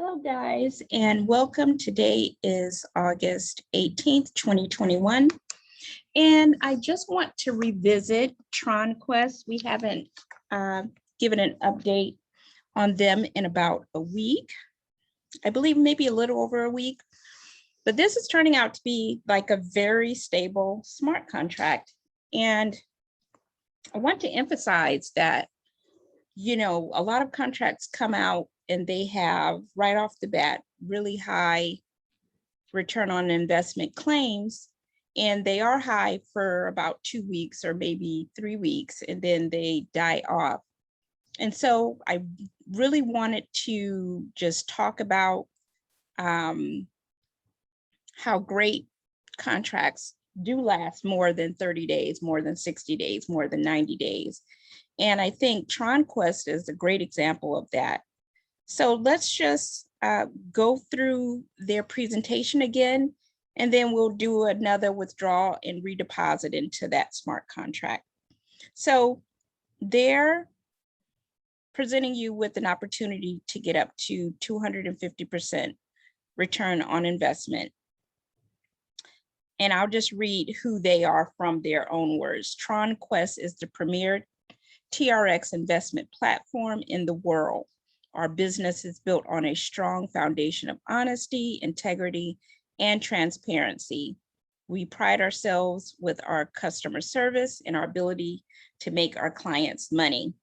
Hello guys, and welcome. Today is August 18th, 2021. And I just want to revisit Tronquest. We haven't given an update on them in about a week. I believe maybe a little over a week. But this is turning out to be like a very stable smart contract. And I want to emphasize that, you know, a lot of contracts come out and they have right off the bat really high return on investment claims, and they are high for about 2 weeks or maybe 3 weeks, and then they die off. And so I really wanted to just talk about how great contracts do last more than 30 days, more than 60 days, more than 90 days. And I think Tronquest is a great example of that. So let's just go through their presentation again, and then we'll do another withdrawal and redeposit into that smart contract. So they're presenting you with an opportunity to get up to 250% return on investment. And I'll just read who they are from their own words. Tronquest is the premier TRX investment platform in the world. Our business is built on a strong foundation of honesty, integrity, and transparency. We pride ourselves with our customer service and our ability to make our clients money.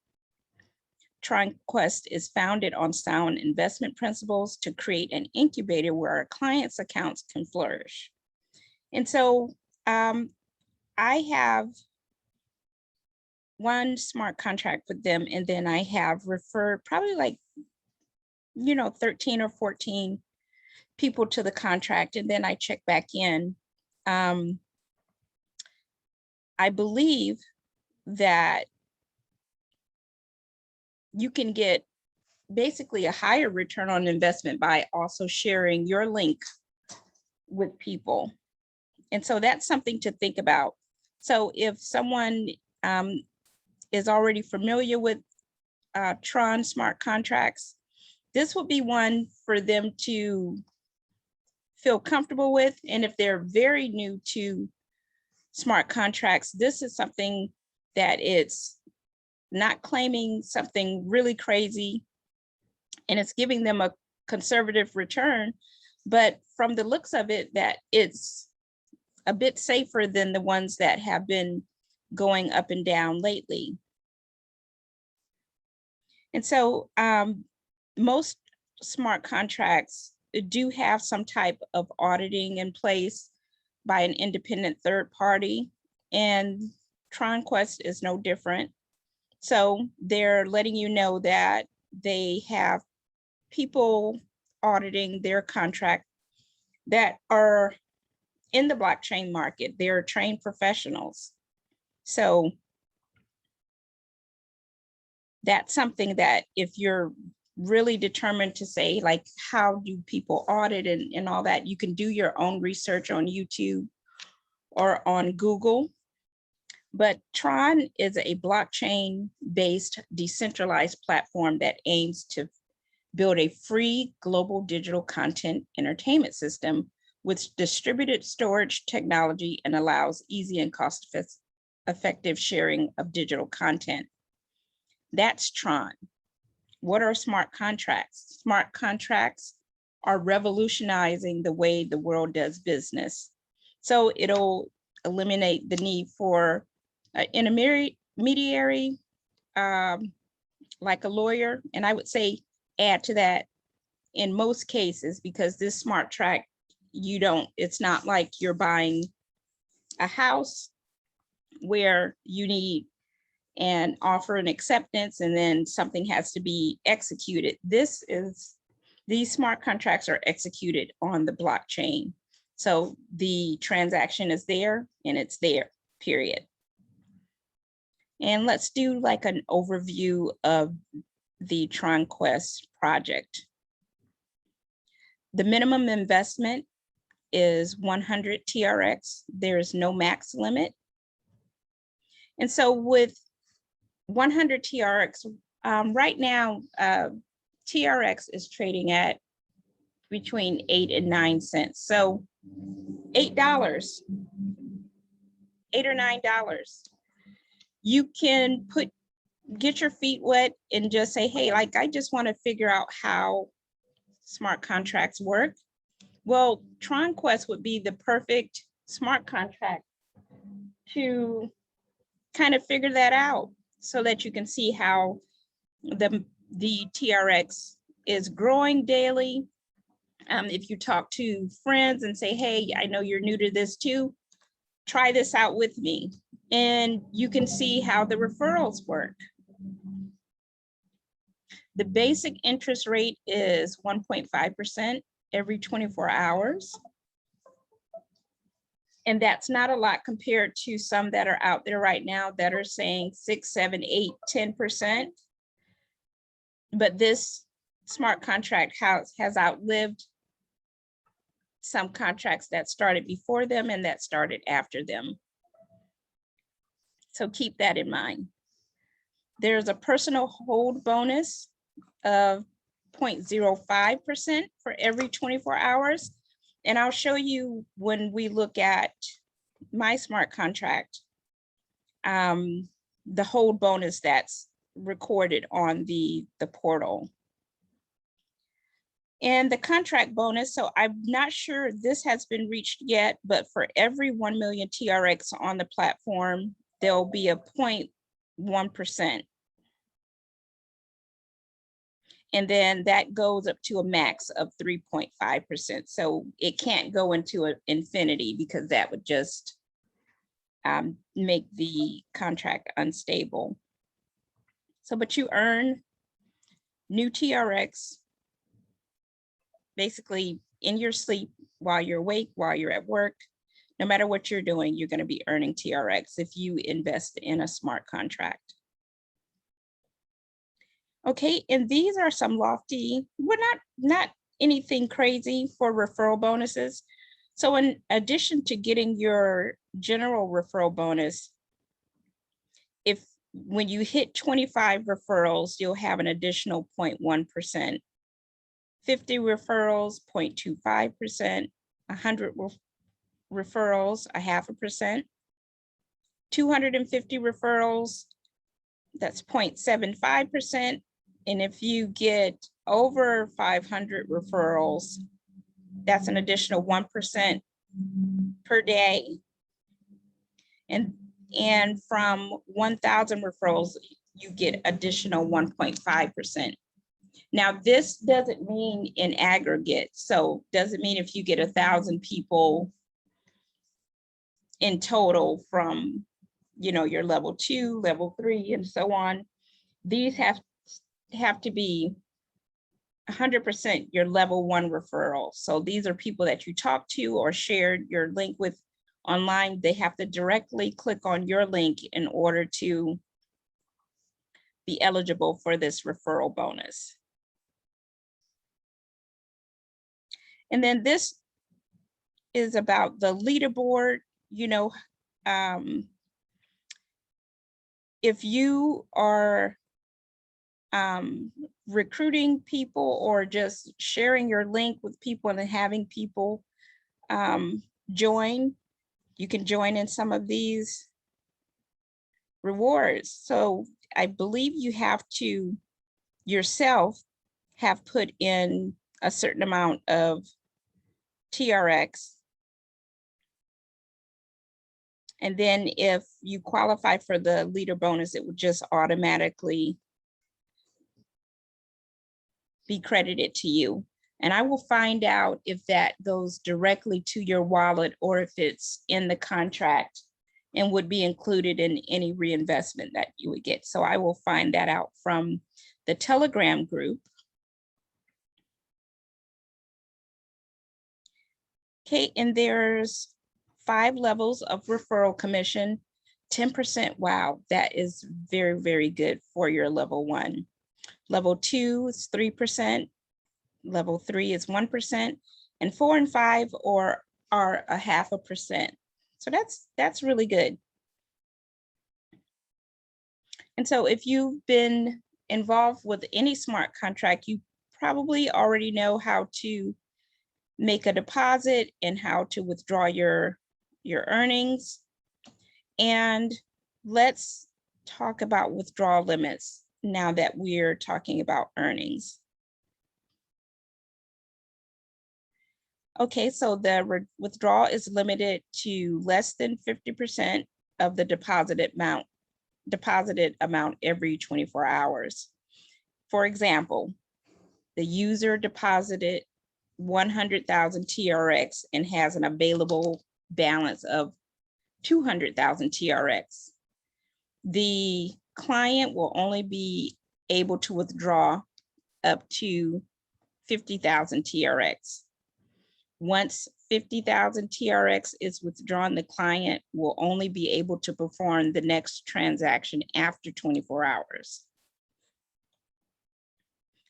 Tronquest is founded on sound investment principles to create an incubator where our clients' accounts can flourish. And so I have one smart contract with them, and then I have referred probably like 13 or 14 people to the contract, and then I check back in. I believe that you can get basically a higher return on investment by also sharing your link with people. And so that's something to think about. So if someone is already familiar with Tron smart contracts, this would be one for them to feel comfortable with. And if they're very new to smart contracts, this is something that it's not claiming something really crazy, and it's giving them a conservative return. But from the looks of it, that it's a bit safer than the ones that have been going up and down lately. And so most smart contracts do have some type of auditing in place by an independent third party, and Tronquest is no different. So they're letting you know that they have people auditing their contract that are in the blockchain market. They're trained professionals. So that's something that if you're really determined to say, like, how do people audit and all that, you can do your own research on YouTube or on Google. But Tron is a blockchain-based decentralized platform that aims to build a free global digital content entertainment system with distributed storage technology and allows easy and cost-effective sharing of digital content. That's Tron. What are smart contracts? Smart contracts are revolutionizing the way the world does business. So it'll eliminate the need for an intermediary, like a lawyer. And I would say add to that in most cases, because this smart track, it's not like you're buying a house where you need an offer and acceptance and then something has to be executed. These smart contracts are executed on the blockchain. So the transaction is there and it's there, period. And let's do like an overview of the Tronquest project. The minimum investment is 100 TRX. There's no max limit. And so with 100 TRX, right now, TRX is trading at between 8 and 9 cents. So $8, $8 or $9. You can get your feet wet and just say, hey, like, I just want to figure out how smart contracts work. Well, Tronquest would be the perfect smart contract to kind of figure that out so that you can see how the TRX is growing daily. If you talk to friends and say, hey, I know you're new to this too, try this out with me. And you can see how the referrals work. The basic interest rate is 1.5% every 24 hours. And that's not a lot compared to some that are out there right now that are saying 6, 7, 8, 10%. But this smart contract has outlived some contracts that started before them and that started after them. So keep that in mind. There's a personal hold bonus of 0.05% for every 24 hours. And I'll show you when we look at my smart contract, the hold bonus that's recorded on the portal. And the contract bonus, so I'm not sure this has been reached yet, but for every 1 million TRX on the platform, there'll be a 0.1%. And then that goes up to a max of 3.5%. So it can't go into infinity because that would just make the contract unstable. So, but you earn new TRX basically in your sleep, while you're awake, while you're at work. No matter what you're doing, you're going to be earning TRX if you invest in a smart contract. Okay, and these are some lofty, we're not anything crazy for referral bonuses. So in addition to getting your general referral bonus, when you hit 25 referrals, you'll have an additional 0.1%. 50 referrals, 0.25%, 100 referrals, 0.5%, 250 referrals, that's 0.75%. And if you get over 500 referrals, that's an additional 1% per day. And from 1,000 referrals, you get additional 1.5%. Now, this doesn't mean in aggregate. So doesn't mean if you get 1,000 people in total from, your level 2, level 3, and so on, these have to be 100% your level 1 referral. So these are people that you talked to or shared your link with online. They have to directly click on your link in order to be eligible for this referral bonus. And then this is about the leaderboard. If you are recruiting people or just sharing your link with people and then having people join, you can join in some of these rewards. So I believe you have to yourself have put in a certain amount of TRX. And then if you qualify for the leader bonus, it would just automatically be credited to you. And I will find out if that goes directly to your wallet or if it's in the contract and would be included in any reinvestment that you would get. So I will find that out from the Telegram group. Okay, and there's 5 levels of referral commission, 10%. Wow, that is very, very good for your level 1. Level 2 is 3%. Level 3 is 1%, and 4 and 5 are 0.5%. So that's really good. And so if you've been involved with any smart contract, you probably already know how to make a deposit and how to withdraw your earnings. And let's talk about withdrawal limits now that we're talking about earnings. Okay, so the withdrawal is limited to less than 50% of the deposited amount every 24 hours. For example, the user deposited 100,000 TRX and has an available balance of 200,000 TRX. The client will only be able to withdraw up to 50,000 TRX. Once 50,000 TRX is withdrawn, the client will only be able to perform the next transaction after 24 hours.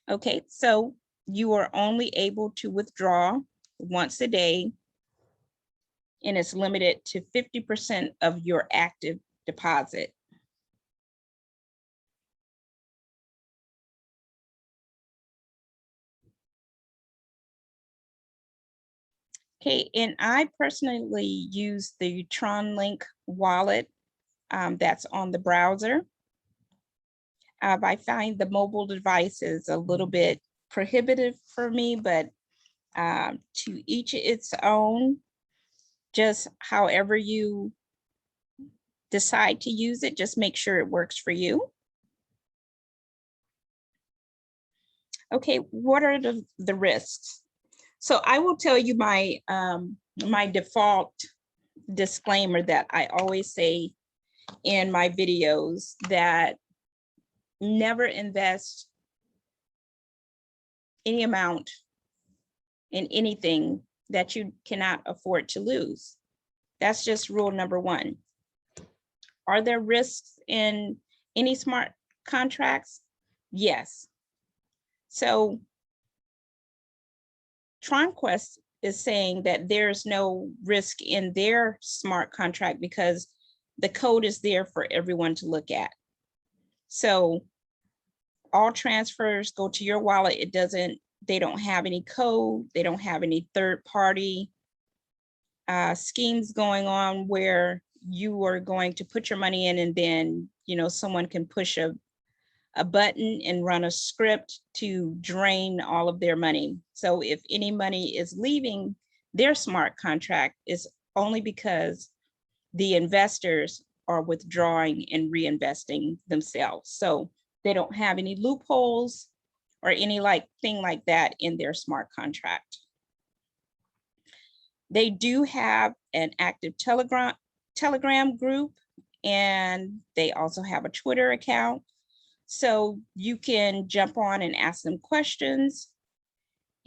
Okay, so you are only able to withdraw once a day, and it's limited to 50% of your active deposit. Okay, and I personally use the TronLink wallet that's on the browser. I find the mobile device is a little bit prohibitive for me, but to each its own. Just however you decide to use it, just make sure it works for you. Okay, what are the risks? So I will tell you my my default disclaimer that I always say in my videos, that never invest any amount in anything that you cannot afford to lose. That's just rule number one. Are there risks in any smart contracts? Yes. So Tronquest is saying that there's no risk in their smart contract because the code is there for everyone to look at. So all transfers go to your wallet. They don't have any code. They don't have any third-party schemes going on where you are going to put your money in and then, someone can push a button and run a script to drain all of their money. So if any money is leaving their smart contract, it's only because the investors are withdrawing and reinvesting themselves. So they don't have any loopholes or any thing like that in their smart contract. They do have an active Telegram group, and they also have a Twitter account. So you can jump on and ask them questions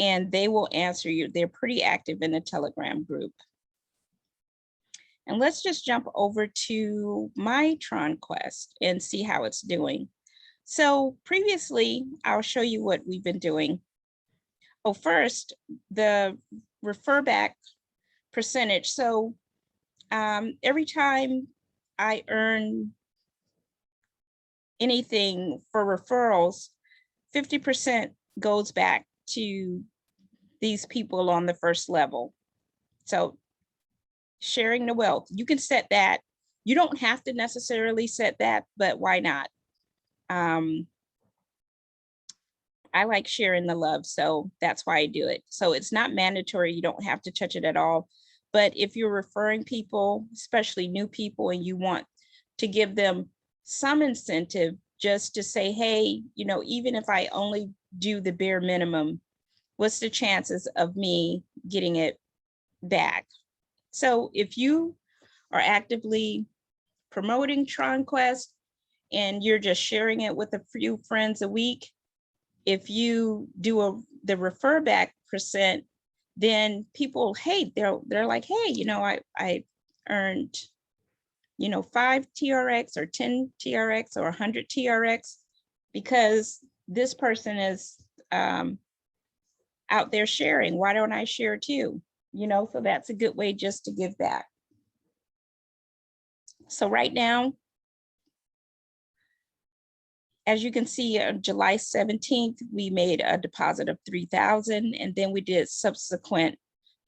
and they will answer you. They're pretty active in the Telegram group. And let's just jump over to my Tronquest and see how it's doing. So previously, I'll show you what we've been doing. Oh, first, the refer back percentage. So every time I earn anything for referrals, 50% goes back to these people on the first level. So sharing the wealth, you can set that. You don't have to necessarily set that, but why not? I like sharing the love, so that's why I do it. So it's not mandatory. You don't have to touch it at all. But if you're referring people, especially new people, and you want to give them some incentive just to say, hey, even if I only do the bare minimum, what's the chances of me getting it back? So if you are actively promoting Tronquest and you're just sharing it with a few friends a week, if you do the refer back percent, then people, hey, they're like, hey, I earned 5 TRX or 10 TRX or 100 TRX because this person is out there sharing. Why don't I share too? So that's a good way just to give back. So right now, as you can see, on July 17th, we made a deposit of 3,000, and then we did subsequent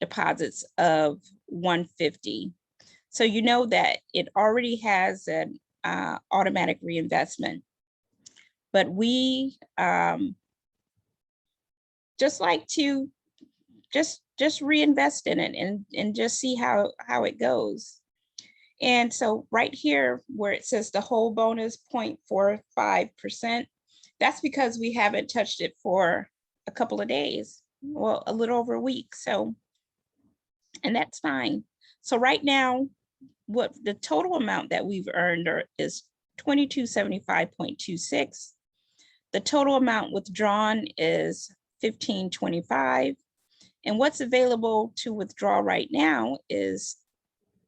deposits of 150. So you know that it already has an automatic reinvestment, but we just like to just reinvest in it and just see how it goes. And so right here where it says the whole bonus 0.45%, that's because we haven't touched it for a couple of days, well, a little over a week. So, and that's fine. So right now, what the total amount that we've earned is 2275.26. The total amount withdrawn is 1525. And what's available to withdraw right now is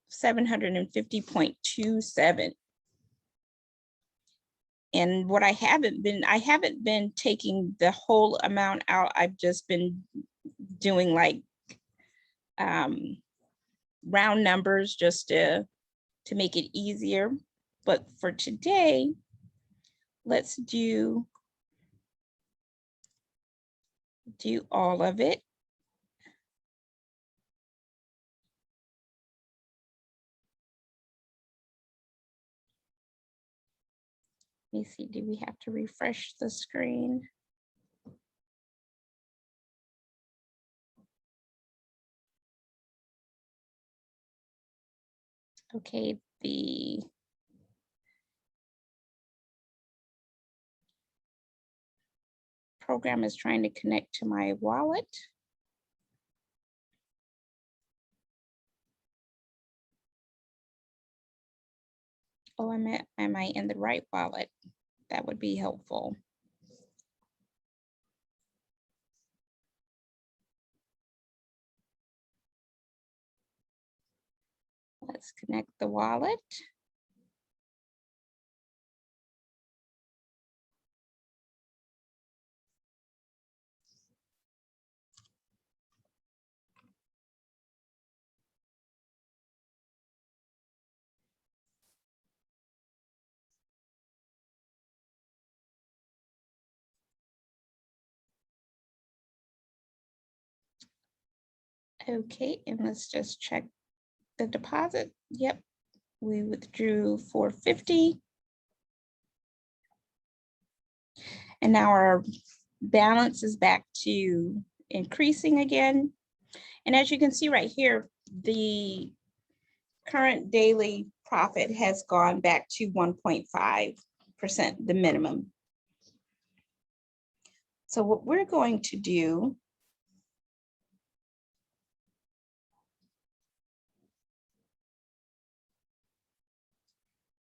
750.27. And what I haven't been taking the whole amount out. I've just been doing like round numbers just to make it easier. But for today, let's do all of it. Let me see, do we have to refresh the screen? Okay, the program is trying to connect to my wallet. Oh, am I in the right wallet? That would be helpful. Let's connect the wallet. Okay, and let's just check the deposit. Yep, we withdrew 450. And now our balance is back to increasing again. And as you can see right here, the current daily profit has gone back to 1.5%, the minimum. So what we're going to do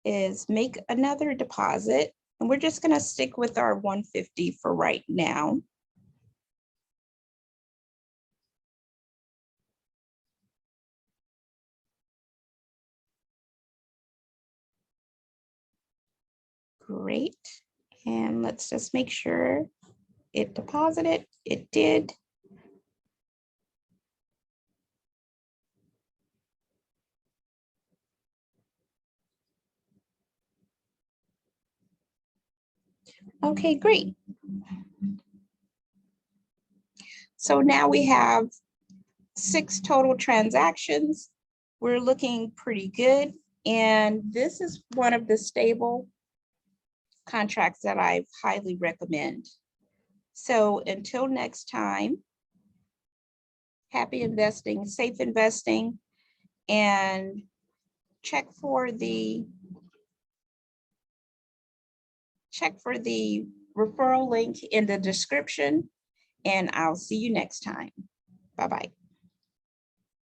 is make another deposit, and we're just going to stick with our 150 for right now. Great. And let's just make sure it deposited. It did. Okay, great. So now we have 6 total transactions. We're looking pretty good. And this is one of the stable contracts that I highly recommend. So until next time, happy investing, safe investing, and check for the referral link in the description, and I'll see you next time. Bye-bye.